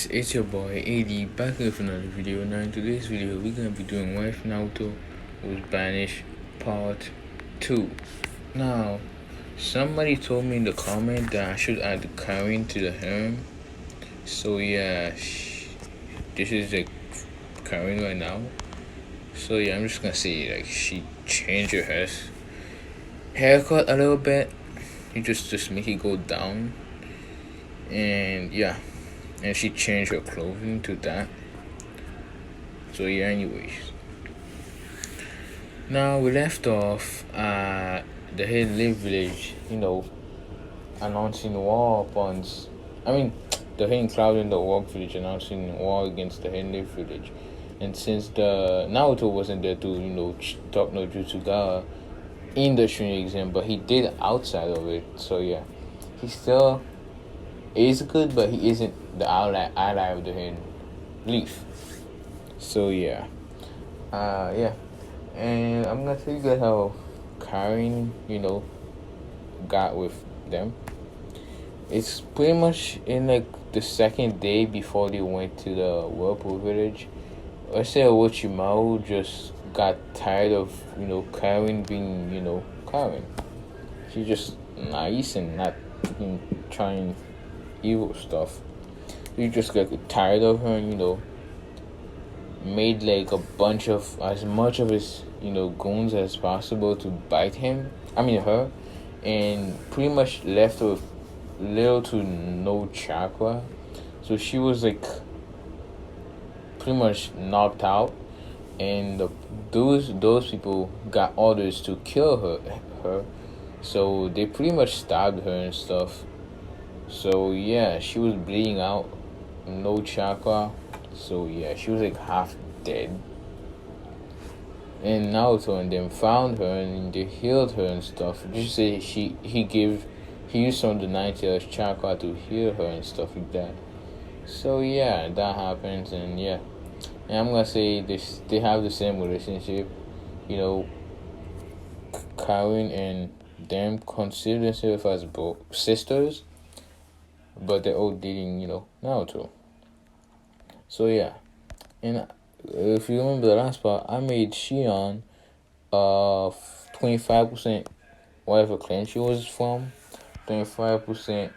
guys, it's your boy AD back with another video. Now in today's video we're gonna be doing why Naruto was banished part 2. Now somebody told me in the comment that I should add the Karen to the harem. So yeah, this is the Karen right now. So yeah, I'm just gonna say like she changed her haircut a little bit. You just make it go down. And yeah, and she changed her clothing to that. So yeah, anyways, now we left off at the Hidden Village, announcing war upon the Hidden Cloud in the Warp Village announcing war against the Hidden Village. And since the Naruto wasn't there to stop no Jutsugawa in the Chunin exam, but he did outside of it. So yeah, he still is good, but he isn't the ally of the Hidden Leaf. So yeah, and I'm gonna tell you guys how Karen, got with them. It's pretty much in like the second day before they went to the Whirlpool Village. I say Orochimaru just got tired of Karen being Karen. She's just nice and not trying evil stuff. He just got tired of her and made like a bunch of as much of his goons as possible to bite her, and pretty much left with little to no chakra. So she was like pretty much knocked out, and those people got orders to kill her. So they pretty much stabbed her and stuff. So yeah, she was bleeding out, no chakra. So yeah, she was like half dead. And Naruto and them found her and they healed her and stuff. Just say he used some of the 90 chakra to heal her and stuff like that. So yeah, that happens. And yeah, and I'm gonna say they have the same relationship. Karen and them consider themselves as both sisters, but they're all dating Naruto. So yeah, and if you remember the last part, I made Shion 25% whatever clan she was from, 25%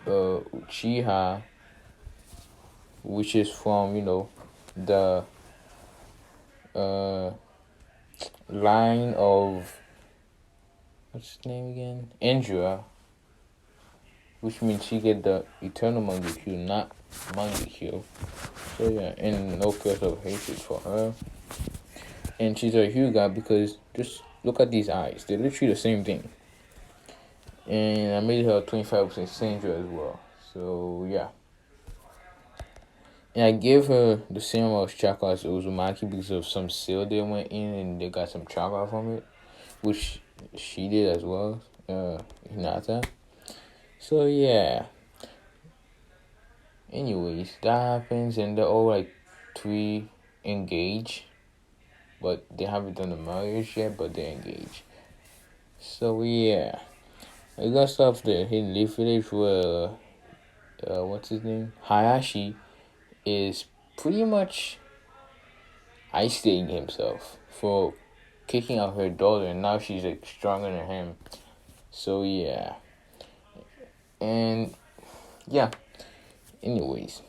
Uchiha, which is from the line of what's his name again, Indra, which means she get the eternal Mangekyo, not Mangekyo. So yeah, and no curse of hatred for her. And she's a Hyuga because just look at these eyes. They're literally the same thing. And I made her 25% Sandra as well. So yeah. And I gave her the same amount of chakra as Uzumaki because of some sale they went in and they got some chakra from it, which she did as well, Hinata. So yeah. Anyways, that happens and they're all like 3 engaged. But they haven't done the marriage yet, but they're engaged. So yeah. I got stuff there. Hidden Leaf Village where what's his name? Hayashi is pretty much isolating himself for kicking out her daughter, and now she's like stronger than him. So yeah. And yeah. Anyways.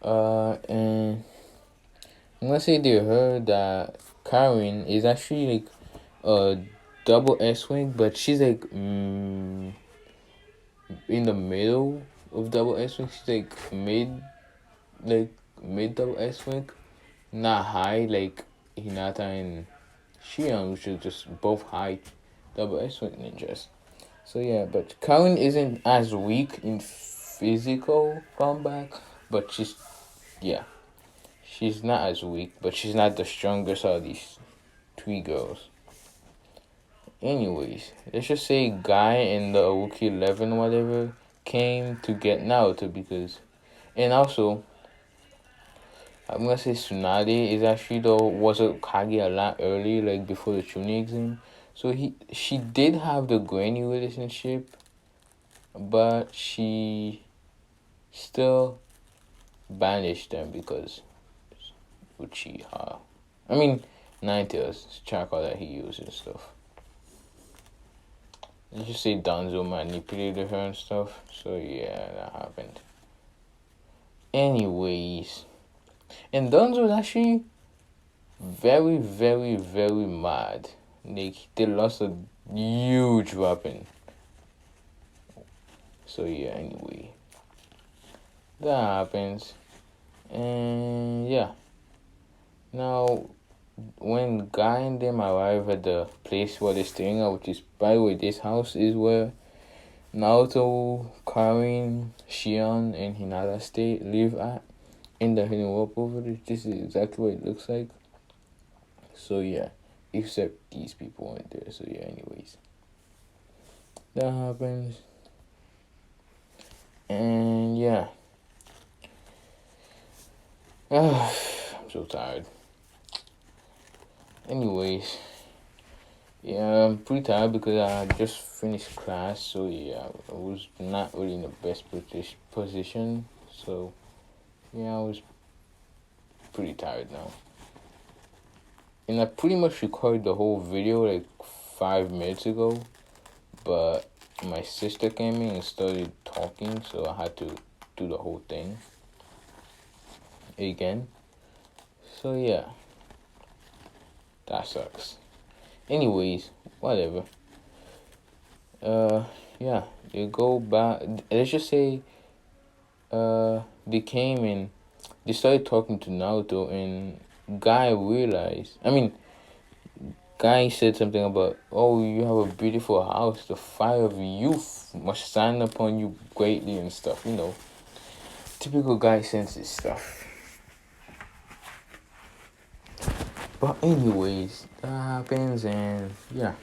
And I'm gonna say they heard that Karen is actually like a double S-wing, but she's like in the middle of double S-wing. She's like mid double S-wing, not high like Hinata and Shion, which is just both high double S-wing ninjas. So yeah, but Karen isn't as weak in physical combat, but she's not as weak, but she's not the strongest out of these 3 girls. Anyways, let's just say Guy and the Awuki 11 whatever came to get Naruto because... And also, I'm gonna say Tsunade is actually was a Kage a lot early, like before the Chunin exam. So she did have the Granny relationship, but she still banished them because Uchiha. I mean, Ninetales, charcoal that he used and stuff. Let's just say Danzo manipulated her and stuff. So yeah, that happened. Anyways, and Danzo was actually very, very, very mad. Like, they lost a huge weapon. So yeah, anyway, that happens. And yeah, now when Guy and them arrive at the place where they're staying at, which is, by the way, this house is where Naruto, Karin, Shion, and Hinata live at in the Hidden World over there. This is exactly what it looks like. So yeah, except these people weren't there. So yeah, anyways, that happens. And yeah, I'm so tired. Anyways, yeah, I'm pretty tired because I just finished class. So yeah, I was not really in the best position. So yeah, I was pretty tired now. And I pretty much recorded the whole video like 5 minutes ago, but my sister came in and started talking, so I had to do the whole thing again. So yeah, that sucks. Anyways, whatever. Yeah, they go back. Let's just say, they came and they started talking to Naruto, and Guy realized. Guy said something about, "Oh, you have a beautiful house. The fire of youth must shine upon you greatly," and stuff. You know, typical Guy senses stuff. But anyways, that happens, and yeah,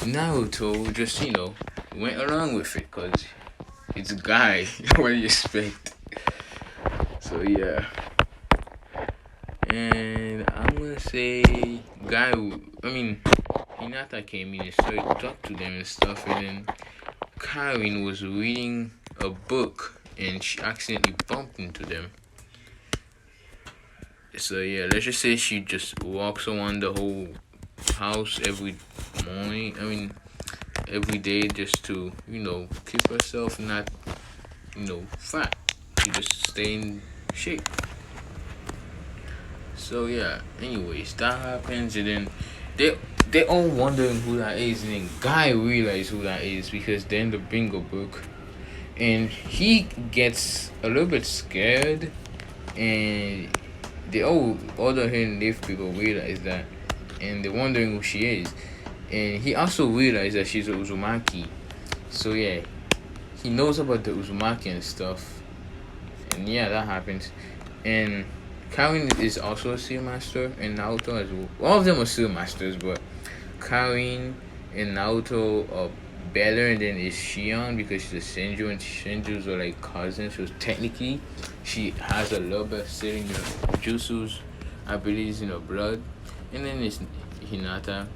Naruto just went along with it because it's a guy. What do you expect? So yeah, and I'm gonna say Hinata came in and started to talk to them and stuff, and then Karin was reading a book and she accidentally bumped into them. So yeah, let's just say she just walks around the whole house every day just to, keep herself not, fat. She just stay in shape. So yeah, anyways, that happens, and then they all wondering who that is, and then Guy realizes who that is because they're in the bingo book, and he gets a little bit scared, and they all other hidden leaf people realize that, and they're wondering who she is, and he also realized that she's a Uzumaki. So yeah, he knows about the Uzumaki and stuff, and yeah, that happens, and Karin is also a Seal Master, and Naruto as well. All of them are Seal Masters, but Karin and Naruto are better than is Shion because she's a Senju, and Senjus are like cousins. So technically, she has a little bit of sitting jutsus abilities in her blood. And then it's Hinata,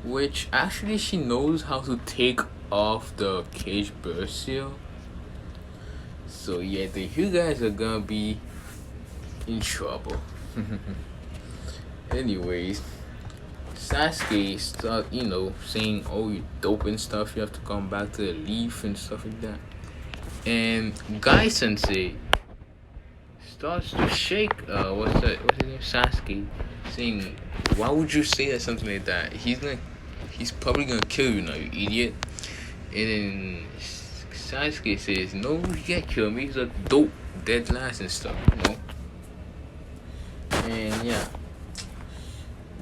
which actually she knows how to take off the cage burst seal. So yeah, you guys are gonna be in trouble. Anyways, Sasuke start, saying, "Oh, you dope and stuff. You have to come back to the leaf and stuff like that." And Guy Sensei starts to shake. What's his name? Sasuke, saying, "Why would you say that something like that? He's probably gonna kill you now, you idiot." And then Sasuke says, "No, he can't kill me. He's a dope, dead last and stuff, And yeah,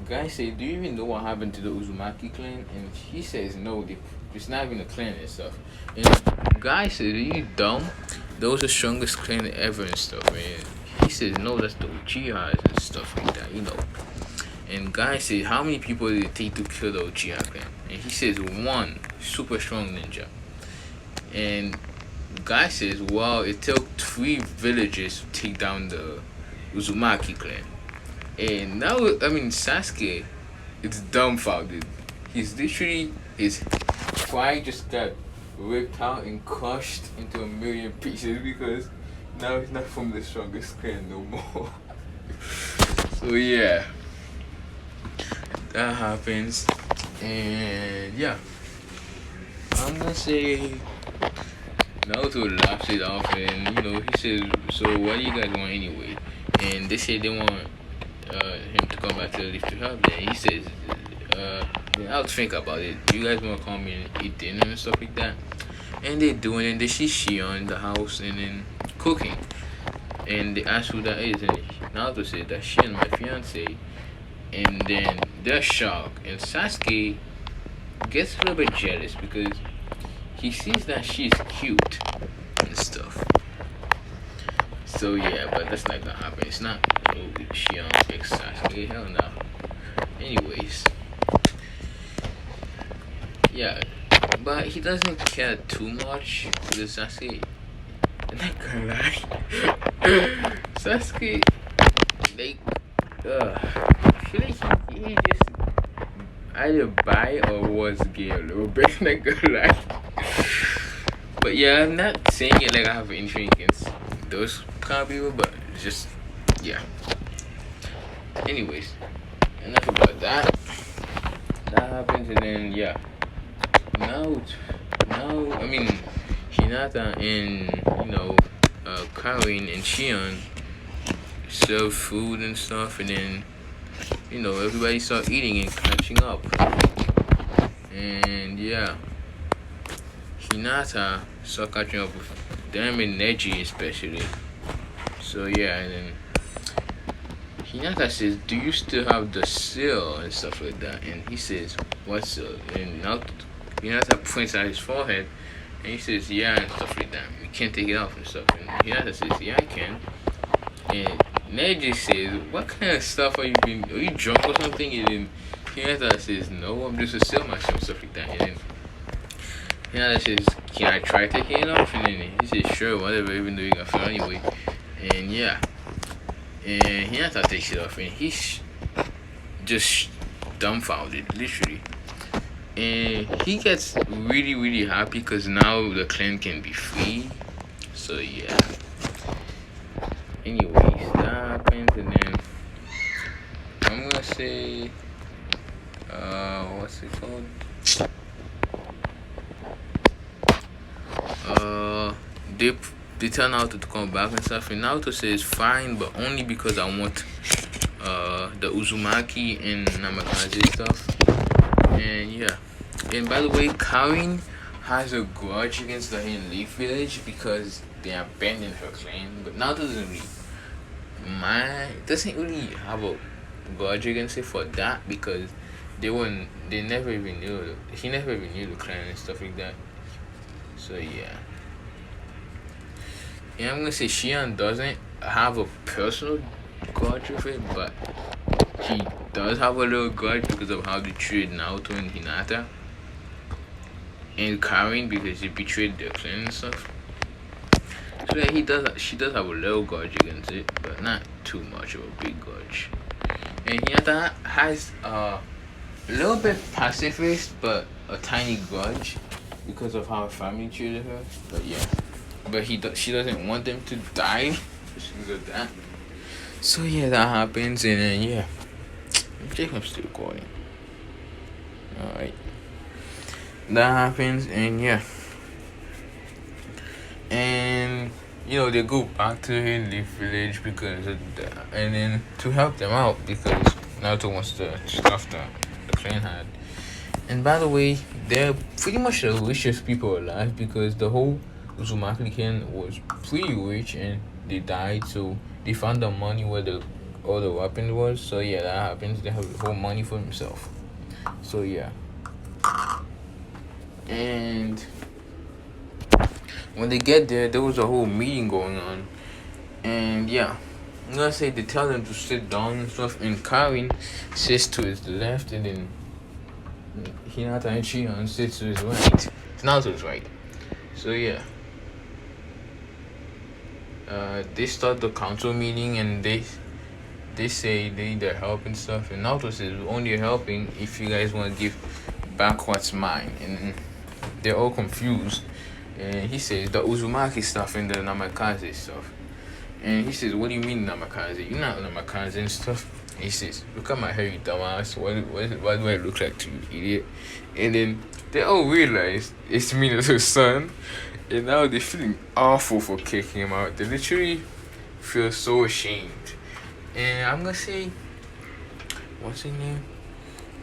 Guy said, "Do you even know what happened to the Uzumaki clan?" And he says, "No, it's not even a clan and stuff." And Guy says, "Are you dumb? That was the strongest clan ever and stuff." And he says, "No, that's the Uchihas and stuff like that, And Guy says, "How many people did it take to kill the Uchiha clan?" And he says, "One super strong ninja." And Guy says, "Well, it took 3 villages to take down the Uzumaki clan." And now, Sasuke is dumbfounded. His pride just got ripped out and crushed into a million pieces because now it's not from the strongest clan no more. So yeah, that happens, and yeah, I'm gonna say Naruto laughs it off, and he says, "So what do you guys want anyway?" And they say they want him to come back to the leaf to help them. He says, "I'll think about it. You guys want to come and eat dinner and stuff like that?" And they do, and then they see Shion in the house and then cooking, and they ask who that is, and Naruto says that Shion, my fiance, and then they're shocked, and Sasuke gets a little bit jealous because he sees that she's cute and stuff. So yeah, but that's not gonna happen. It's not Shion ex Sasuke, hell no. Anyways, yeah, but he doesn't care too much for the Sasuke. I'm not gonna lie. Sasuke, like, I feel like he just either bi or was gay a little bit. Not gonna lie. But yeah, I'm not saying it like I have anything against those kind of people, but it's just, yeah. Anyways, enough about that. That happens, and then yeah. Now, I mean, Hinata and Karin and Shion serve food and stuff, and then everybody start eating and catching up, and yeah, Hinata start catching up with them and Neji especially. So yeah, and then Hinata says, "Do you still have the seal and stuff like that?" And he says, "What seal?" And now Hinata points at his forehead, and he says, "Yeah," and stuff like that. "You can't take it off and stuff." And Hinata says, "Yeah, I can." And Neji says, "What kind of stuff are you drunk or something?" And then Hinata says, "No, I'm just a seal myself," and stuff like that. And then Hinata says, "Can I try taking it off?" And then he says, "Sure, whatever, even though you're gonna fail anyway." And yeah, and Hinata takes it off, and he's just dumbfounded, literally. And he gets really, really happy because now the clan can be free. So yeah. Anyways, that happens, and then I'm gonna say, what's it called? They tell Naruto to come back and stuff, and Naruto says fine, but only because I want the Uzumaki and Namikaze stuff. And yeah, and by the way, Karin has a grudge against the Hidden Leaf Village because they abandoned her clan, but Naruto doesn't really have a grudge against it for that because he never even knew the clan and stuff like that. So yeah. And I'm gonna say Shion doesn't have a personal grudge with it, but he does have a little grudge because of how they treated Naruto and Hinata. And Karin because he betrayed their clan and stuff. So yeah, she does have a little grudge against it, but not too much of a big grudge. And Hinata has a little bit pacifist, but a tiny grudge because of how her family treated her. But yeah, she doesn't want them to die because of that. So yeah, that happens, and then yeah, I think I'm still recording. All right, that happens, and yeah, and they go back to the Leaf Village because of that, and then to help them out because Naruto wants the stuff that the clan had. And by the way, they're pretty much the richest people alive because the whole Uzumaki clan was pretty rich and they died, so they found the money where all the weapons was. So yeah, that happens. They have the whole money for themselves. So yeah. And when they get there was a whole meeting going on. And yeah, I'm gonna say they tell them to sit down and stuff, and Karin sits to his left, and then Hinata and Shion sits to his right. It's not to his right. So yeah. They start the council meeting, and they say they need their help and stuff, and Naruto says we're only helping if you guys want to give back what's mine. And they're all confused. And he says the Uzumaki stuff and the Namikaze stuff. And he says, "What do you mean Namikaze? You're not Namikaze and stuff." And he says, "Look at my hair, you dumbass. What do I look like to you, idiot?" And then they all realize it's Minato's son. And now they're feeling awful for kicking him out. They literally feel so ashamed. And I'm gonna say, what's his name?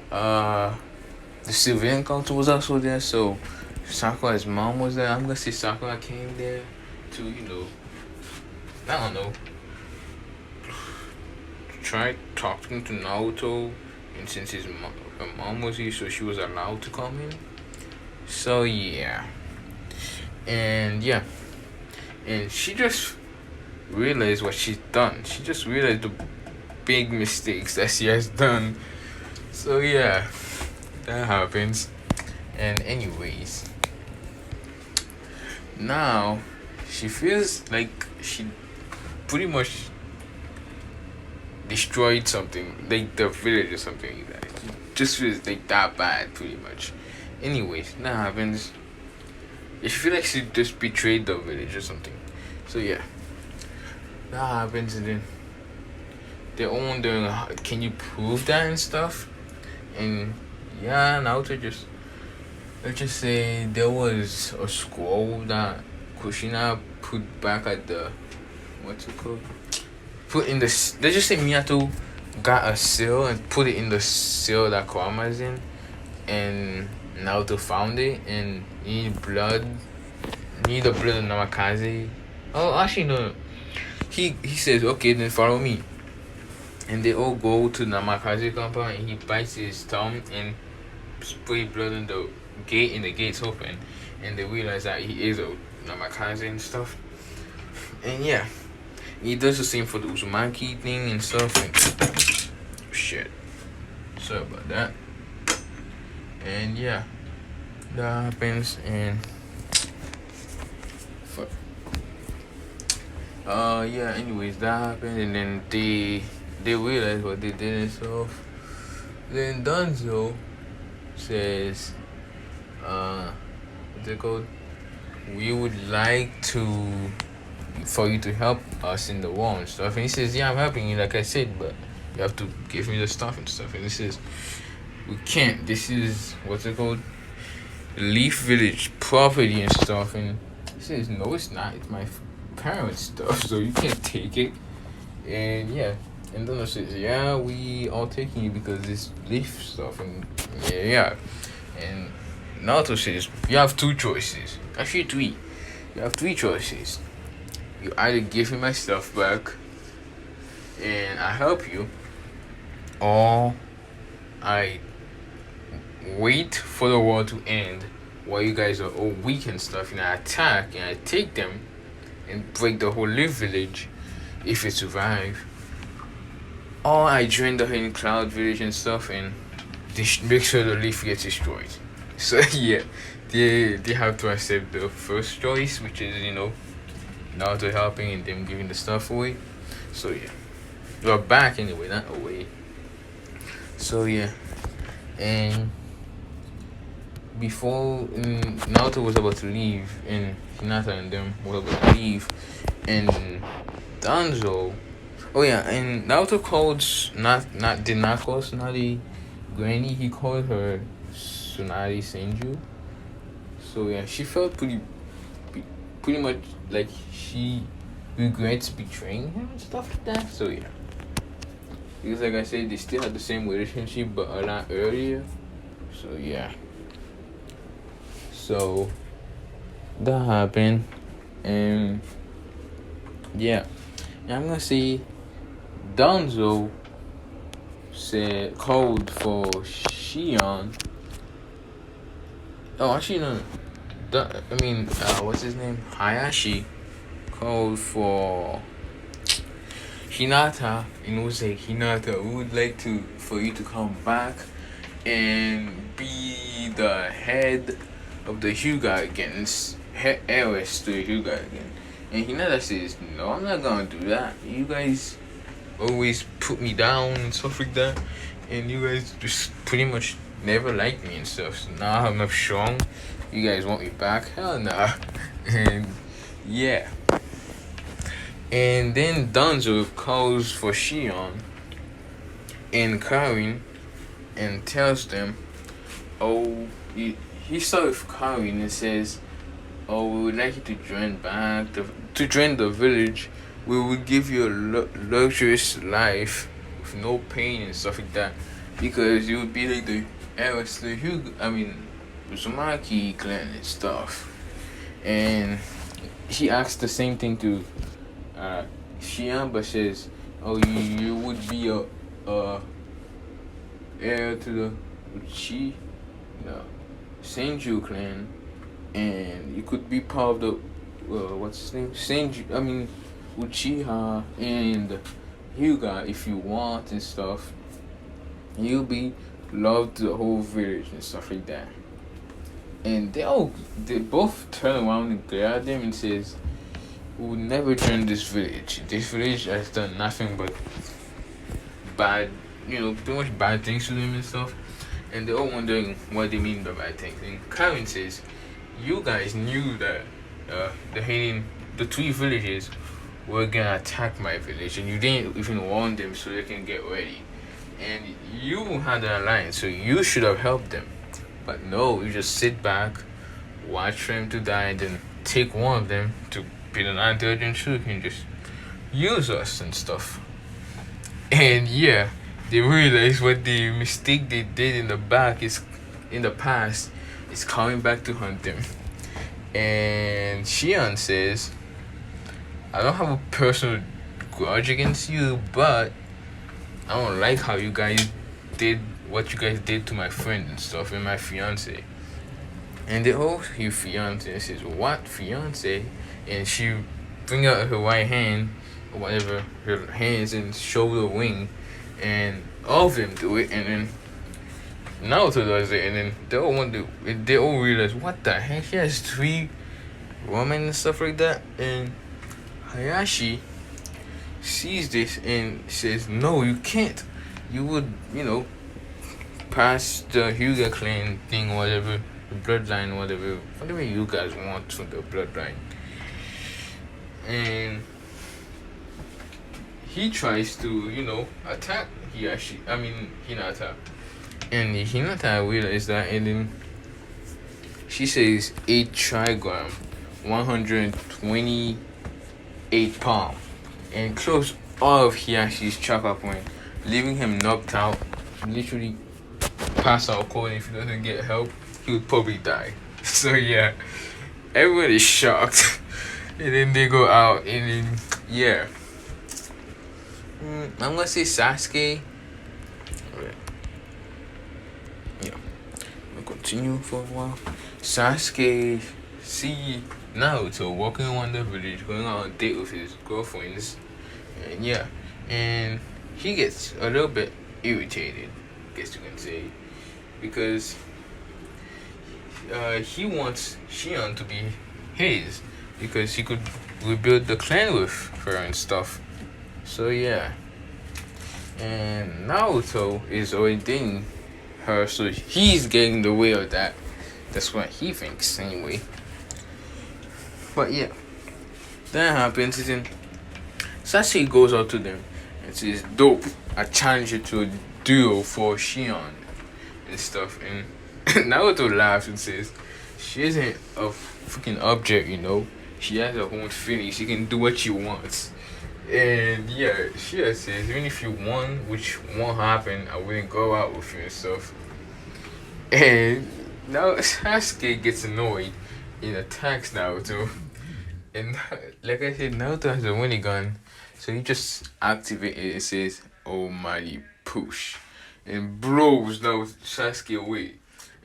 The civilian council was also there, so Sakura's mom was there. I'm gonna say Sakura came there to, I don't know, try talking to Naruto, and since her mom was here, so she was allowed to come in. So yeah, and she just realized what she's done. She just realized the big mistakes that she has done. So yeah, that happens. And anyways, now she feels like she pretty much destroyed something, like the village or something like that. She just feels like that bad, pretty much. Anyways, that happens. She feels like she just betrayed the village or something. So yeah, that happens, and then they're all wondering, can you prove that and stuff? And yeah, Naruto let's just say there was a scroll that Kushina put back at the, what's it called? Put in the, let's just say Minato got a seal and put it in the seal that Kurama's in, and Naruto found it, and he need the blood of Namikaze. Oh, actually no. He says, okay, then follow me. And they all go to Namikaze compound, and he bites his thumb and spray blood in the gate, and the gate's open, and they realize that he is a Namikaze and stuff. And yeah, he does the same for the Uzumaki thing and stuff. And shit, sorry about that. And yeah, that happens. And fuck. Yeah. Anyways, that happened, and then they realize what they did and stuff. Then Dunzo says, what's it called? We would like for you to help us in the war and stuff. And he says, yeah, I'm helping you, like I said, but you have to give me the stuff and stuff. And he says, we can't. This is, what's it called? Leaf Village property and stuff. And he says, no, it's not. It's my parents' stuff, so you can't take it. And yeah. And Dunzo says, yeah, we are taking it because it's leaf stuff. And yeah. And Naruto says, you have two choices. Actually, three. You have three choices. You either give me my stuff back and I help you, or I wait for the war to end while you guys are all weak and stuff, and I attack and I take them and break the whole leaf village if it survives. Or I join the Hidden Cloud village and stuff and make sure the leaf gets destroyed. So yeah, they have to accept the first choice, which is, Naruto helping and them giving the stuff away. So yeah, we're back anyway, not away. So yeah, and before Naruto was about to leave, and Hinata and them were about to leave, and Danzo. Oh yeah, and Naruto called not Tsunade Granny. He called her Tsunade Senju. So yeah, she felt pretty much like she regrets betraying him and stuff like that. So yeah, because like I said, they still had the same relationship but a lot earlier. So yeah, so that happened, and yeah, and I'm gonna say Danzo called for Shion. Oh, actually no. What's his name? Hayashi called for Hinata, and it was like, Hinata, we would like for you to come back and be the head of the Hyuga again, heiress to the Hyuga again. And Hinata says, no, I'm not gonna do that. You guys always put me down and stuff like that, and you guys just pretty much never liked me and stuff. So now I'm strong. You guys want me back? Hell nah. And yeah. And then Danzo calls for Shion and Karin and tells them, oh, he starts with Karin and says, oh, we would like you to join back, to join the village. We will give you a luxurious life with no pain and stuff like that. Because you would be like the heiress to Uzumaki clan and stuff. And he asks the same thing to Shion, but says, oh, you would be a heir to the Uchi, no, Senju clan, and you could be part of the what's his name, Uchiha and Hyuga if you want and stuff. You'll be loved the whole village and stuff like that. And they both turn around and glare at them and says, we will never join this village. This village has done nothing but bad, pretty much bad things to them and stuff. And they're all wondering what they mean by bad things. And Karen says, you guys knew that the three villages were gonna attack my village, and you didn't even warn them so they can get ready. And you had an alliance, so you should have helped them. But no, you just sit back, watch for them to die, and then take one of them to be an intelligent so you can just use us and stuff. And yeah, they realize what the mistake they did in the past is coming back to haunt them. And Shion says, I don't have a personal grudge against you, but I don't like how you guys did what you guys did to my friend and stuff and my fiance. And the whole fiance says, what fiance? And she bring out her right hand, or whatever, her hands and shoulder wing, and all of them do it, and then Naruto does it, and then they all realize, what the heck, she has 3 women and stuff like that. And Hayashi sees this and says, no, you can't. You would, pass the Hyuga clan thing, whatever, the bloodline, whatever you guys want from the bloodline. And he tries to, attack Hinata. And Hinata realizes that, and then she says 8 trigram, 128 pounds, and close all of Hiyashi's chakra point, leaving him knocked out, literally pass out cold. If he doesn't get help, he would probably die. So yeah, everybody's shocked. And then they go out, and then yeah, I'm gonna say Sasuke. Yeah, we'll continue for a while. Sasuke see Naruto walking around the village, going on a date with his girlfriends, and yeah, and he gets a little bit irritated, I guess you can say, because he wants Shion to be his, because he could rebuild the clan with her and stuff. So yeah, and Naruto is already dating her, so he's getting the way of that. That's what he thinks anyway. But yeah, that happens, and then Sasuke goes out to them and says, dope, I challenge you to a duel for Shion and stuff. And Naruto laughs and says, she isn't a freaking object, She has her own feelings. She can do what she wants. And yeah, she says, even if you won, which won't happen, I wouldn't go out with you and stuff. And now Sasuke gets annoyed and attacks Naruto. And like I said, Naruto has a winning gun, so he just activates it and says, almighty push, and blows Sasuke away.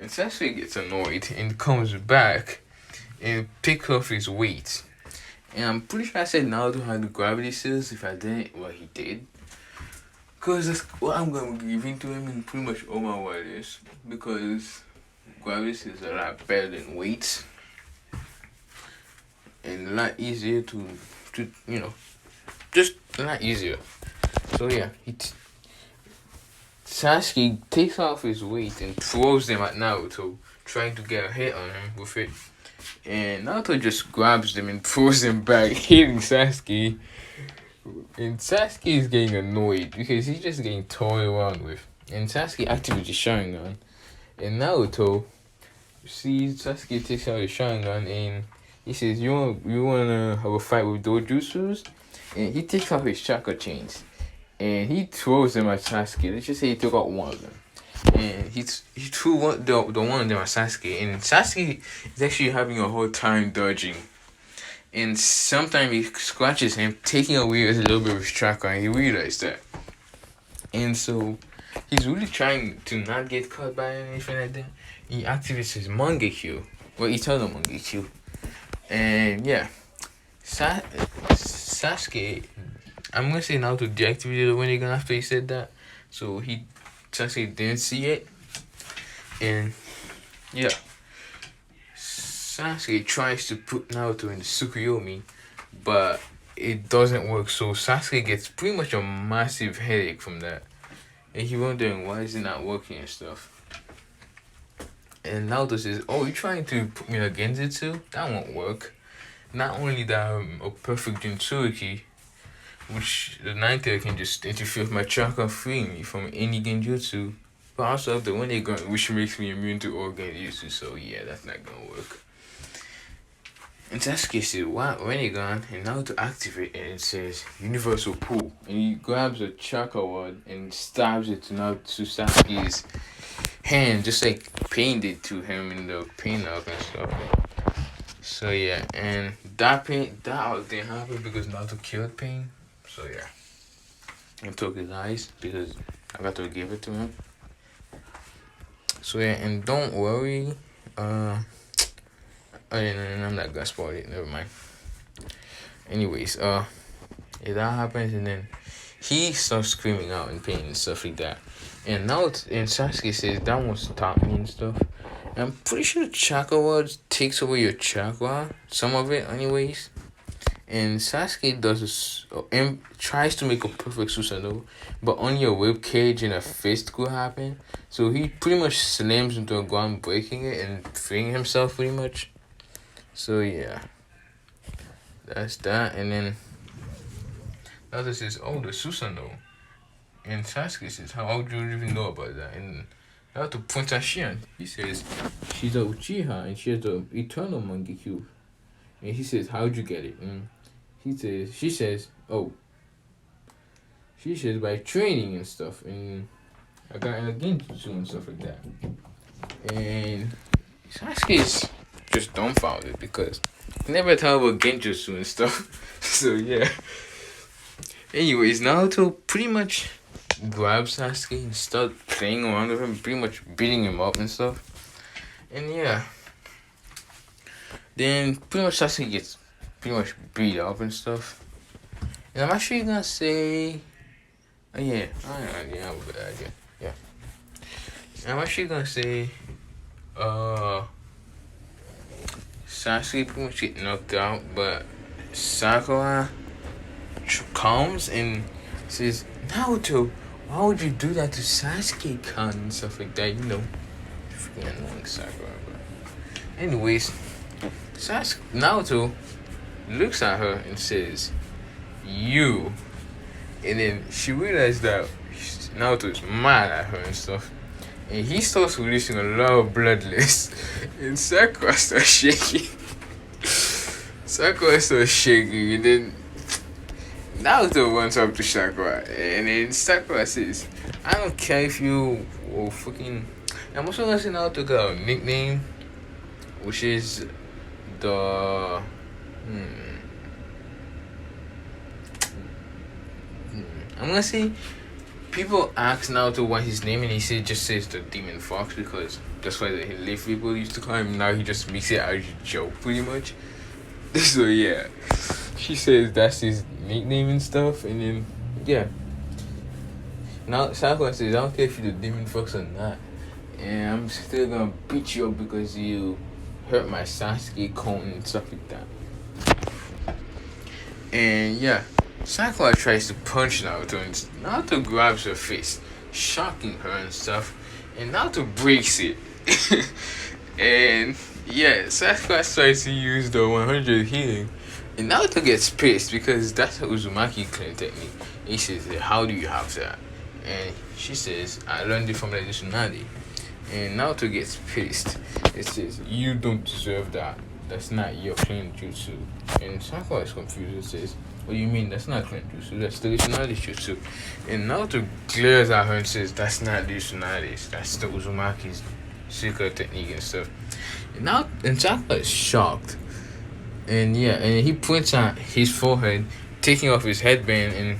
And Sasuke gets annoyed and comes back and picks up his weight. And I'm pretty sure I said Naruto had the gravity cells. If I didn't, well, he did. Because that's what I'm going to be giving to him in pretty much all my warriors. Because gravity cells are a lot better than weights. And a lot easier to just a lot easier. So yeah, Sasuke takes off his weight and throws them at Naruto, trying to get a hit on him with it. And Naruto just grabs them and throws them back, hitting Sasuke. And Sasuke is getting annoyed because he's just getting toyed around with. And Sasuke activates his Sharingan. And Naruto sees Sasuke takes out his Sharingan and he says, you wanna have a fight with Dojutsus? And he takes out his chakra chains. And he throws them at Sasuke. Let's just say he took out one of them. And he threw the one of them at Sasuke. And Sasuke is actually having a hard time dodging. And sometimes he scratches him, taking away a little bit of his chakra, and he realized that. And so he's really trying to not get caught by anything like that. He activates his Mangekyo, or Eternal Mangekyo. And yeah, Sasuke, I'm gonna say Naruto deactivated the Rinnegan after he said that. So Sasuke didn't see it. And yeah. Sasuke tries to put Naruto in the Tsukuyomi, but it doesn't work. So Sasuke gets pretty much a massive headache from that. And he's wondering why is it not working and stuff. And Naruto says, oh, you're trying to put me in a Genjutsu? That won't work. Not only that I'm a perfect Jinchuriki, which the ninth year can just interfere with my chakra, free me from any Genjutsu, but also have the Rinnegan, which makes me immune to all Genjutsu. So yeah, that's not gonna work. And Sasuke says, wow, Rinnegan, and now to activate it, it says Universal Pull. And he grabs a chakra word and stabs it to Sasuke's hand, just like pain did to him in the pain arc and stuff. So yeah, and that arc didn't happen because Naruto killed Pain. So yeah. And took his eyes because I got to give it to him. So yeah, and don't worry, I'm not gonna spoil it. Never mind. Anyways, yeah, that happens, and then he starts screaming out in pain and stuff like that. And now Sasuke says that won't stop me and stuff. And I'm pretty sure the chakra word takes away your chakra, some of it, anyways. And Sasuke does this, and tries to make a perfect Susanoo, but only a rib cage and a fist could happen. So he pretty much slams into the ground, breaking it and freeing himself pretty much. So yeah, that's that. And then Naruto says, oh, the Susanoo. And Sasuke says, how would you even know about that? And Naruto points at Shion. He says, she's a Uchiha and she has the Eternal Mangekyo. And he says, how'd you get it? And she says, by training and stuff. And I got in a Genjutsu and stuff like that. And Sasuke's just dumbfounded because he never thought about Genjutsu and stuff. So yeah. Anyways, Naruto pretty much grabs Sasuke and starts playing around with him, pretty much beating him up and stuff. And yeah. Then pretty much Sasuke gets pretty much beat up and stuff. And I'm actually gonna say, yeah. I'm actually gonna say, Sasuke pretty much get knocked out, but Sakura comes and says, Naruto, why would you do that to Sasuke-kun and stuff like that? You know, freaking annoying Sakura. But anyways, Naruto looks at her and says, you. And then she realized that Naruto is mad at her and stuff. And he starts releasing a lot of bloodless. And Sakura starts shaking. And then Naruto runs up to Sakura. And then Sakura says, I don't care if you fucking... I'm also gonna say Naruto got a nickname, which is the... I'm gonna say people ask Naruto what his name and he just says the Demon Fox because that's why the Leaf people used to call him. Now he just makes it out of a joke pretty much. So yeah, she says that's his nickname and stuff, and then yeah. Now Sakura says, I don't care if you're the Demon Fox or not, and I'm still gonna beat you up because you hurt my Sasuke cone and stuff like that. And yeah, Sakura tries to punch Naruto and Naruto grabs her face. shocking her and stuff, and Naruto breaks it. And yeah, Sasuke starts to use the 100 healing, and Naruto gets pissed because that's her Uzumaki clan technique. He says, "How do you have that?" And she says, "I learned it from the Tsunade." And Naruto gets pissed. It says, "You don't deserve that. That's not your clan jutsu." And Sakura is confused and says, "What do you mean? That's not clan jutsu. That's the Tsunade jutsu." And Naruto glares at her and says, "That's not the Tsunade's. That's the Uzumaki's secret technique and stuff." And Sakura is shocked. And yeah, and he points at his forehead, taking off his headband, and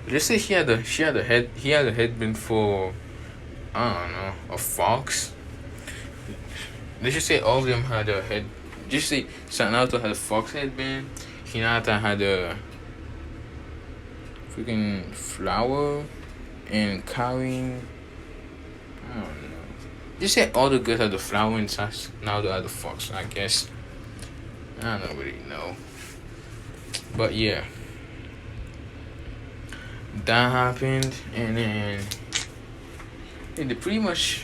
just say he had a headband for, I don't know, a fox. Let's just say all of them had a head. Just say Naruto had a fox headband. Hinata had a freaking flower, and Karin, I don't know. Just say all the girls had the flower and Naruto had the fox. I guess I don't really know, but yeah, that happened, and then pretty much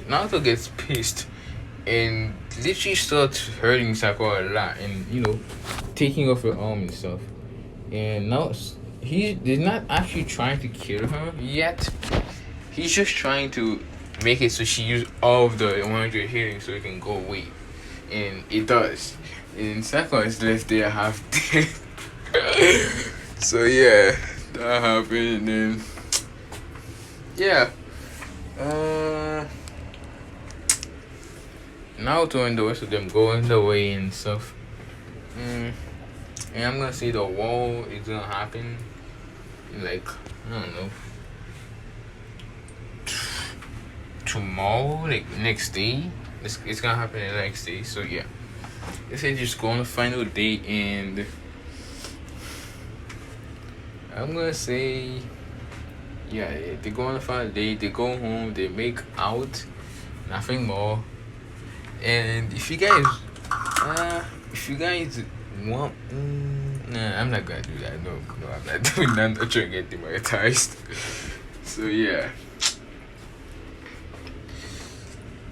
Naruto gets pissed and literally starts hurting Sakura a lot, and taking off her arm and stuff. And now he's not actually trying to kill her yet. He's just trying to make it so she use all of the 100 healing so it can go away, and it does. And Sakura is left there half dead. So yeah, that happened, and yeah. Naruto and the rest of them going the way and stuff. And I'm gonna say the wall is gonna happen like, I don't know, tomorrow, like next day. It's gonna happen the next day. So yeah, they say just go on the final day, and I'm gonna say, yeah, they go on the final day, they go home, they make out, nothing more. And if you guys want, nah, I'm not gonna do that. No, I'm not doing that. I'm not trying to get demonetized. So yeah.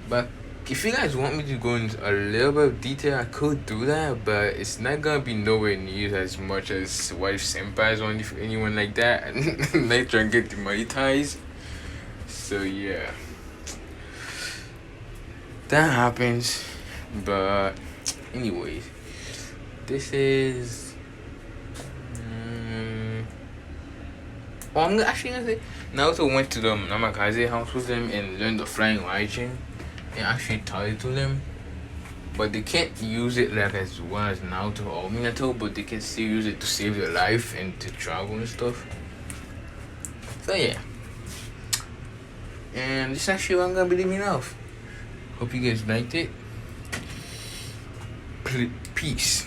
But if you guys want me to go into a little bit of detail, I could do that, but it's not gonna be nowhere near as much as wife senpais or anyone like that. I'm not trying to get demonetized. So yeah, that happens. But anyways, this is I'm actually gonna say Naruto went to the Namikaze house with them and learned the flying Raijin and actually taught it to them, but they can't use it like as well as Naruto or Minato, but they can still use it to save their life and to travel and stuff. So yeah, and this is actually what I'm gonna be leaving off. Hope you guys liked it. Peace.